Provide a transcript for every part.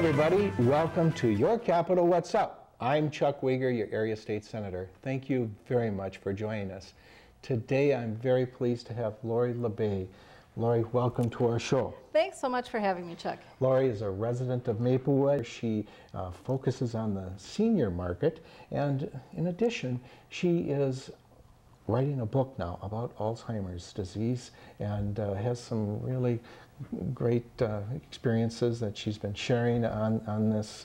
everybody. Welcome to Your Capital What's Up. I'm Chuck Wiger, your area state senator. Thank you very much for joining us. Today I'm very pleased to have Lori LeBay. Lori, welcome to our show. Thanks so much for having me, Chuck. Lori is a resident of Maplewood. She focuses on the senior market, and in addition, she is writing a book now about Alzheimer's disease and has some really great experiences that she's been sharing on this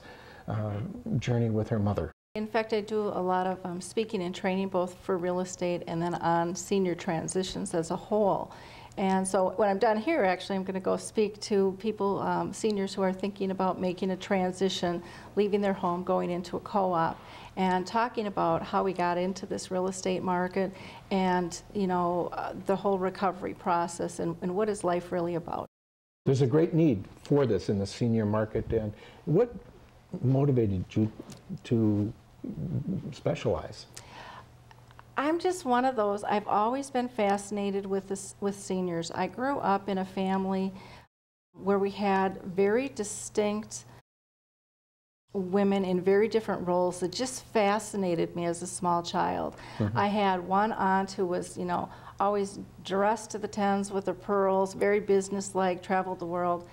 journey with her mother. In fact, I do a lot of speaking and training both for real estate and then on senior transitions as a whole. And so when I'm done here, actually, I'm going to go speak to people, seniors who are thinking about making a transition, leaving their home, going into a co-op, and talking about how we got into this real estate market and, you know, the whole recovery process and what is life really about. There's a great need for this in the senior market. And what motivated you to specialize? I'm just one of those. I've always been fascinated with seniors. I grew up in a family where we had very distinct women in very different roles that just fascinated me as a small child. I had one aunt who was, you know, always dressed to the tens with her pearls, very businesslike, traveled the world.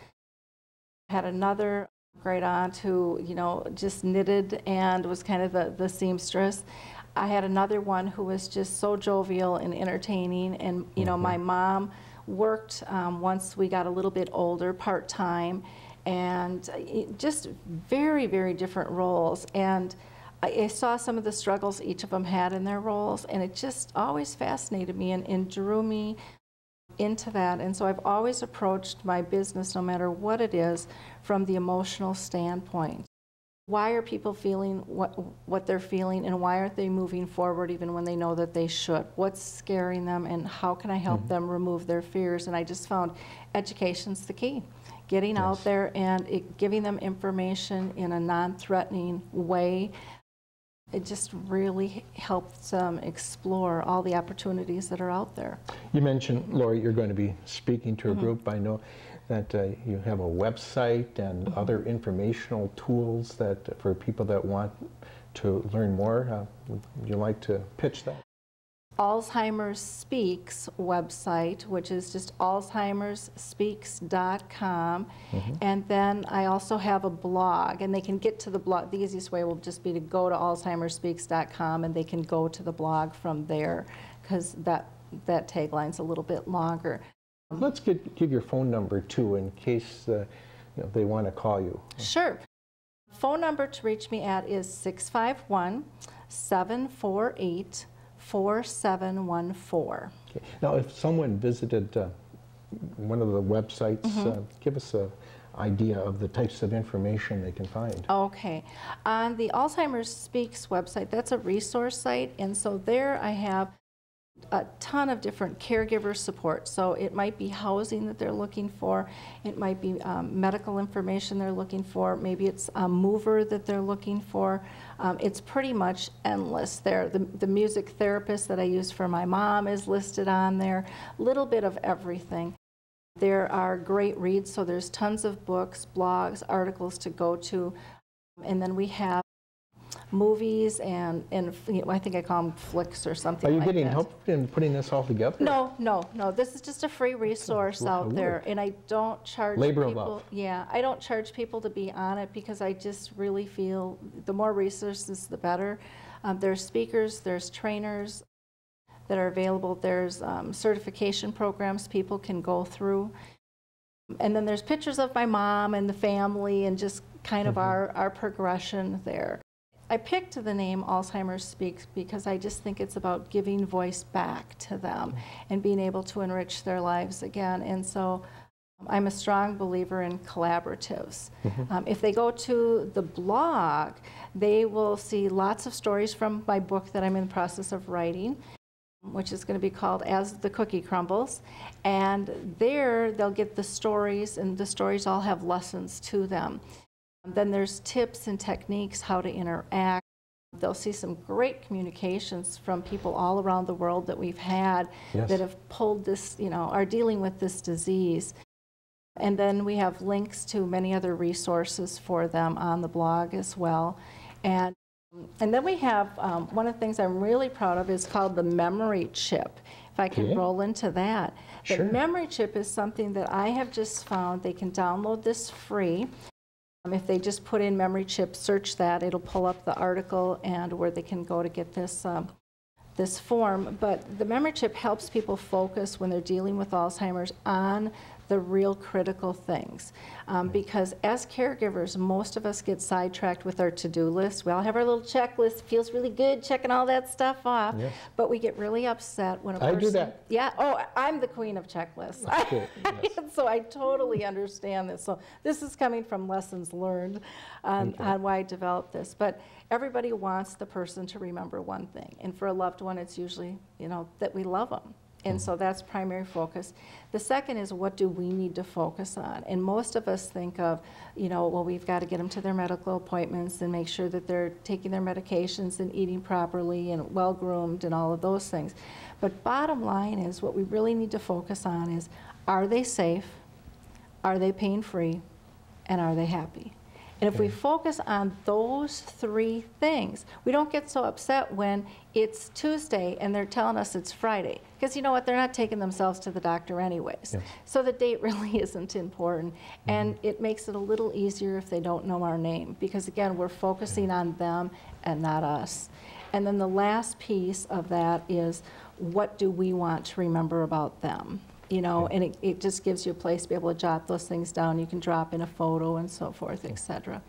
Had another great aunt who, you know, just knitted and was kind of the seamstress. I had another one who was just so jovial and entertaining, and you know, my mom worked once we got a little bit older, part-time, and just very, very different roles. And I saw some of the struggles each of them had in their roles, and it just always fascinated me and drew me into that. And so I've always approached my business, no matter what it is, from the emotional standpoint. Why are people feeling what they're feeling, and why aren't they moving forward even when they know that they should? What's scaring them, and how can I help them remove their fears? And I just found education's the key. Getting out there and giving them information in a non-threatening way. It just really helps them explore all the opportunities that are out there. You mentioned, Lori, you're going to be speaking to a group. I know that you have a website and other informational tools that for people that want to learn more. Would you like to pitch that? Alzheimer's Speaks website, which is just alzheimersspeaks.com. And then I also have a blog, and they can get to the blog. The easiest way will just be to go to alzheimersspeaks.com, and they can go to the blog from there, because that tagline's a little bit longer. Let's give your phone number too, in case you know, they want to call you. Sure. Phone number to reach me at is 651-748-4714. Okay. Now, if someone visited one of the websites, give us an idea of the types of information they can find. Okay. On the Alzheimer's Speaks website, that's a resource site, and so there I have a ton of different caregiver support. So it might be housing that they're looking for, it might be medical information they're looking for, maybe it's a mover that they're looking for. It's pretty much endless there. The music therapist that I use for my mom is listed on there, a little bit of everything. There are great reads, so there's tons of books, blogs, articles to go to, and then we have movies and you know, I think I call them flicks or something. Are you like getting that. help in putting this all together? No. This is just a free resource out there, and I don't charge Labor people. of love. Yeah, I don't charge people to be on it, because I just really feel the more resources, the better. There's speakers, there's trainers that are available. There's certification programs people can go through. And then there's pictures of my mom and the family and just kind of our progression there. I picked the name Alzheimer's Speaks because I just think it's about giving voice back to them and being able to enrich their lives again. And so I'm a strong believer in collaboratives. If they go to the blog, they will see lots of stories from my book that I'm in the process of writing, which is going to be called As the Cookie Crumbles. And there they'll get the stories, and the stories all have lessons to them. Then there's tips and techniques how to interact. They'll see some great communications from people all around the world that we've had that have pulled this, you know, are dealing with this disease. And then we have links to many other resources for them on the blog as well. And then we have, one of the things I'm really proud of is called the memory chip. If I can Okay. roll into that. The Sure. memory chip is something that I have just found. They can download this free. If they just put in memory chip, search that, it'll pull up the article and where they can go to get this, this form. But the memory chip helps people focus when they're dealing with Alzheimer's on the real critical things. Because as caregivers, most of us get sidetracked with our to-do list. We all have our little checklist. It feels really good checking all that stuff off. Yes. But we get really upset when a person... I do that. Yeah. Oh, I'm the queen of checklists. Okay, yes. So I totally understand this. So this is coming from lessons learned on why I developed this. But everybody wants the person to remember one thing. And for a loved one, it's usually, you know, that we love them. And so that's primary focus. The second is, what do we need to focus on? And most of us think of, you know, well, we've got to get them to their medical appointments and make sure that they're taking their medications and eating properly and well-groomed and all of those things. But bottom line is, what we really need to focus on is, are they safe? Are they pain-free? And are they happy? And if we focus on those three things, we don't get so upset when it's Tuesday and they're telling us it's Friday. Because you know what? They're not taking themselves to the doctor anyways. Yes. So the date really isn't important. And it makes it a little easier if they don't know our name. Because again, we're focusing on them and not us. And then the last piece of that is, what do we want to remember about them? You know, and it just gives you a place to be able to jot those things down. You can drop in a photo and so forth, et cetera.